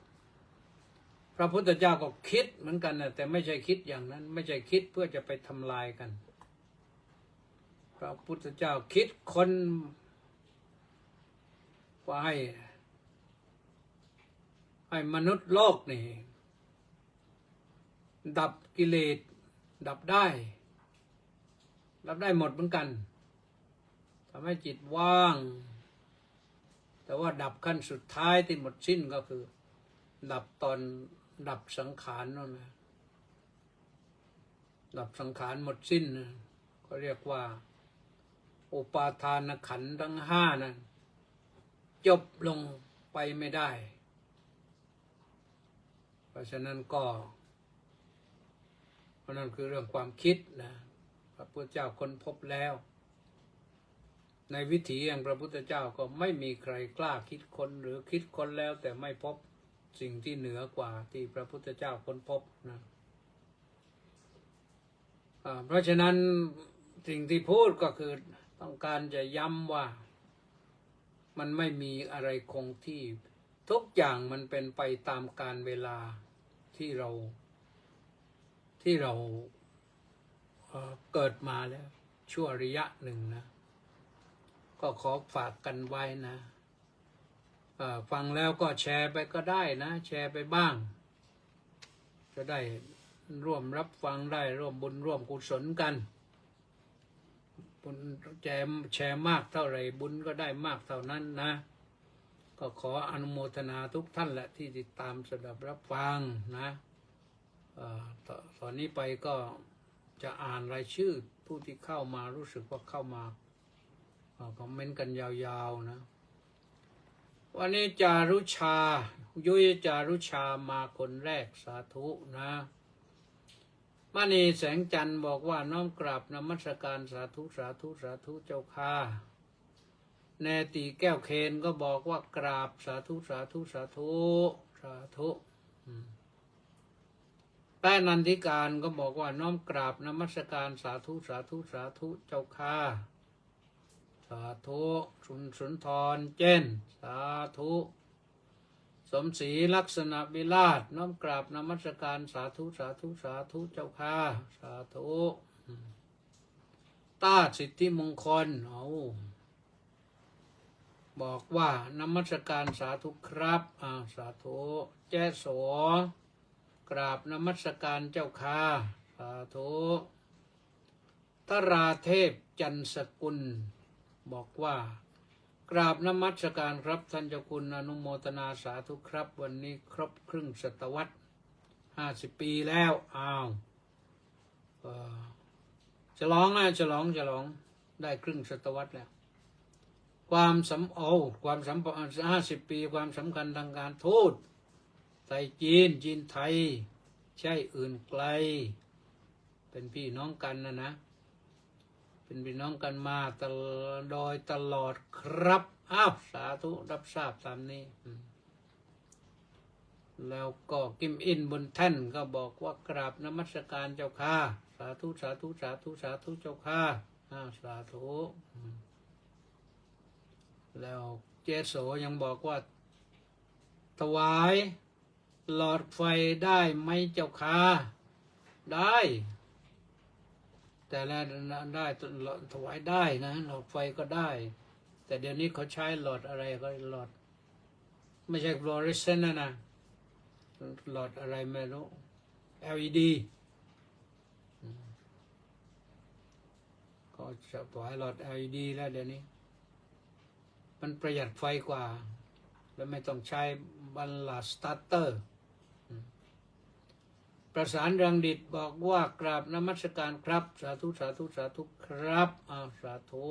C: พระพุทธเจ้าก็คิดเหมือนกันนะแต่ไม่ใช่คิดอย่างนั้นไม่ใช่คิดเพื่อจะไปทำลายกันพระพุทธเจ้าคิดคนว่าให้มนุษย์โลกนี่ดับกิเลสดับได้หมดเหมือนกันทำให้จิตว่างแต่ว่าดับขั้นสุดท้ายที่หมดสิ้นก็คือดับตอนดับสังขารนั่นนะดับสังขารหมดสิ้นนะก็เรียกว่าอุปาทานขันธ์ทั้งห้านั้นจบลงไปไม่ได้เพราะฉะนั้นนั่นคือเรื่องความคิดนะพระพุทธเจ้าค้นพบแล้วในวิถีแห่งพระพุทธเจ้าก็ไม่มีใครกล้าคิดค้นหรือคิดค้นแล้วแต่ไม่พบสิ่งที่เหนือกว่าที่พระพุทธเจ้าค้นพบนะเพราะฉะนั้นสิ่งที่พูดก็คือต้องการจะย้ำว่ามันไม่มีอะไรคงที่ทุกอย่างมันเป็นไปตามกาลเวลาที่เราเกิดมาแล้วชั่วระยะหนึ่งนะก็ขอฝากกันไว้นะฟังแล้วก็แชร์ไปก็ได้นะแชร์ไปบ้างจะได้ร่วมรับฟังได้ร่วมบุญร่วมกุศลกันบุญแชร์มากเท่าไหร่บุญก็ได้มากเท่านั้นนะก็ขออนุโมทนาทุกท่านแหละที่ติดตามสดับรับฟังนะตอนนี้ไปก็จะอ่านรายชื่อผู้ที่เข้ามารู้สึกว่าเข้ามาคอมเมนต์กันยาวๆนะวันนี้จารุชายุ้ยจารุชามาคนแรกสาธุนะมณีแสงจันทร์บอกว่าน้อมกราบนมัสการสาธุสาธุสาธุเจ้าค่ะแนติแก้วเคนก็บอกว่ากราบสาธุสาธุสาธุสาธุแป้นันทิการก็บอกว่าน้อมกราบนมัสการสาธุสาธุสาธุเจ้าค่ะสาธุสุนทรเจนสาธุสมศรีลักษณะวิราชน้อมกราบนมัสการสาธุสาธุสาธุเจ้าค่ะสาธุต้าสิทธิมงคลบอกว่านมัสการสาธุครับสาธุแจ้โสกราบนมัสการเจ้าค่ะสาธุทราเทพจันสกุลบอกว่ากราบนมัสการครับท่านเจ้าคุณอนุโมทนาสาธุครับวันนี้ครบครึ่งศตวรรษ50 ปีแล้วฉลองได้ครึ่งศตวรรษแล้วความสัมพันธ์50 ปีความสำคัญทางการทูตไทยจีนไทยใช่อื่นไกลเป็นพี่น้องกันนะเป็นพี่น้องกันมาโดยตลอดครับสาธุรับทราบตามนี้แล้วก็กิมอินบนแท่นก็บอกว่ากราบนมัสการเจ้าค่ะสาธุสาธุสาธุสาธุเจ้าค่ะสาธุแล้วเจโสยังบอกว่าถวายหลอดไฟได้ไหมเจ้าค่ะได้แต่ละได้ถวายได้นะหลอดไฟก็ได้แต่เดี๋ยวนี้เขาใช้หลอดอะไรก็หลอดไม่ใช่ฟลูออเรสเซนต์นะหลอดอะไรไม่รู้ LED ก็ เขาจะปล่อยหลอด LED แล้วเดี๋ยวนี้มันประหยัดไฟกว่าและไม่ต้องใช้บัลลาสตาร์เตอร์ประสานรังดิตบอกว่ากราบนมัสการครับสาธุสาธุสาธุครับสาธุ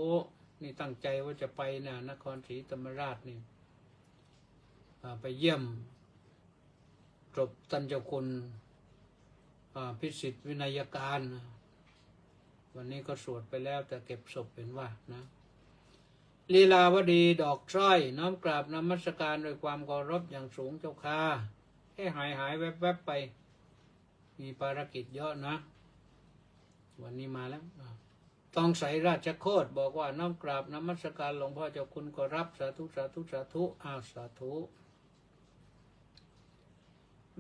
C: นี่ตั้งใจว่าจะไปนะนครศรีธรรมราชนี่ไปเยี่ยมจบท่านเจ้าคุณพิสิทธิ์วินัยการวันนี้ก็สวดไปแล้วแต่เก็บศพเป็นว่านะลีลาวดีดอกสร้อยน้อมกราบนมัสการด้วยความเคารพอย่างสูงเจ้าค่ะให้หายแวบๆไปมีภารกิจเยอะนะวันนี้มาแล้วต้องใส่ราชโคตบอกว่าน้อมกราบนมัสการหลวงพ่อเจ้าคุณก็รับสาธุสาธุสาธุสาธุ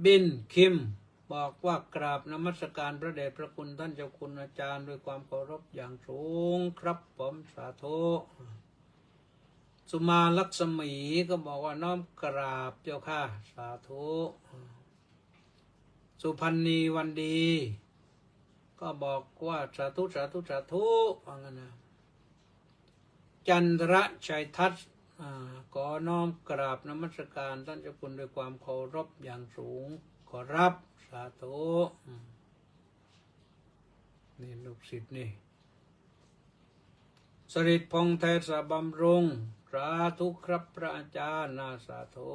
C: บินคิมบอกว่ากราบนมัสการพระเดชพระคุณท่านเจ้าคุณอาจารย์ด้วยความเคารพอย่างสูงครับผมสาธุสุมาลักษมีก็บอกว่าน้อมกราบเจ้าค่ะสาธุสุพันนีวันดีก็บอกว่าสาธุสาธุสาธุว่างั้นนะจันทรชัยทัศน์ขอน้อมกราบนมัสการท่านเจ้าคุณด้วยความเคารพอย่างสูงขอรับสาธุนี่ลูกศิษย์นี่สริตพงษ์เทศบำรุงสาธุครับพระอาจารย์สาธุ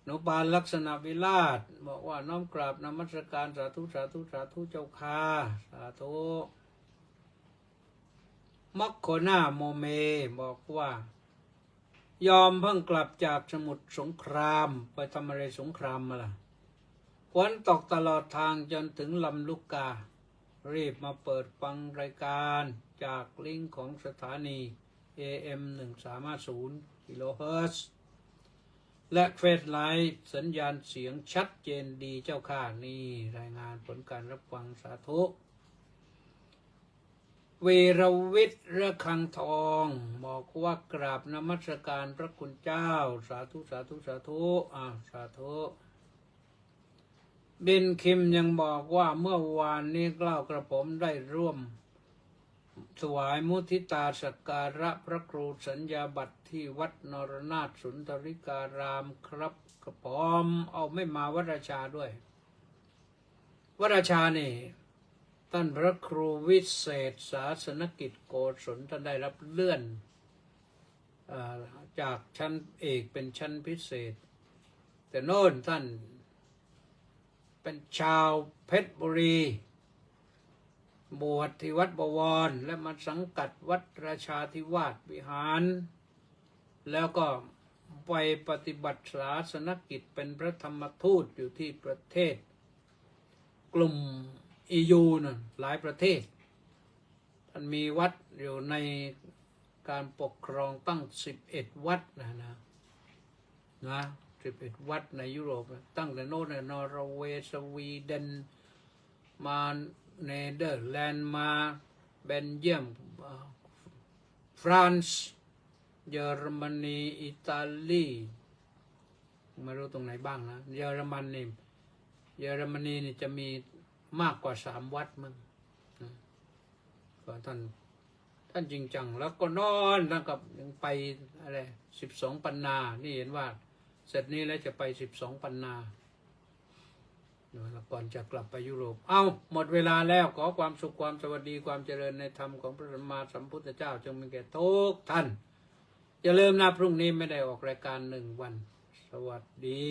C: นุบาลลักษณะวิราชบอกว่าน้อมกราบนมัสการสาธุสาธุสาธุเจ้าค่ะสาธุมัคโคนาโมเมบอกว่ายอมเพิ่งกลับจากสมุทรสงครามไปทำอะไรสงครามมาล่ะฝนตกตลอดทางจนถึงลำลูกการีบมาเปิดฟังรายการจากลิงก์ของสถานี AM 1350 กิโลเฮิรตซ์และเฟซไลฟ์สัญญาณเสียงชัดเจนดีเจ้าค่ะนี่รายงานผลการรับฟังสาธุเวรวิทย์ระฆังทองบอกว่ากราบนมัสการพระคุณเจ้าสาธุสาธุสาธุสาธุบินคิมยังบอกว่าเมื่อวานนี้กล้าวกระผมได้ร่วมถวายมุทิตาสักการะพระครูสัญญาบัตรที่วัดนรนาถสุนทริการามครับกระผมเอาไม่มาวัดราชาด้วยวัดราชานี่ท่านพระครูวิเศษศาสนกิจโกศลท่านได้รับเลื่อนจากชั้นเอกเป็นชั้นพิเศษแต่โน่นท่านเป็นชาวเพชรบุรีบวชที่วัดบวรและมาสังกัดวัดราชาธิวาสวิหารแล้วก็ไปปฏิบัติศาสนกิจเป็นพระธรรมทูตอยู่ที่ประเทศกลุ่มEU นั่นหลายประเทศท่านมีวัดอยู่ในการปกครองตั้ง11วัดนะ11วัดในยุโรปตั้งแต่โน่นนอร์เวย์สวีเดนมาเนเธอร์แลนด์มาเบลเยียมฝรั่งเศสเยอรมนีอิตาลีไม่รู้ตรงไหนบ้างนะเยอรมนีนี่จะมีมากกว่า3วัดมั้งก็ท่านจริงจังแล้วก็นอนแล้วก็ยังไปอะไร12 ปันนานี่เห็นว่าเสร็จนี้แล้วจะไป12 ปันนาแล้วก่อนจะกลับไปยุโรปหมดเวลาแล้วขอความสุขความสวัสดีความเจริญในธรรมของพระสัมมาสัมพุทธเจ้าจงมีแก่ทุกท่านอย่าลืมนะพรุ่งนี้ไม่ได้ออกรายการ1 วันสวัสดี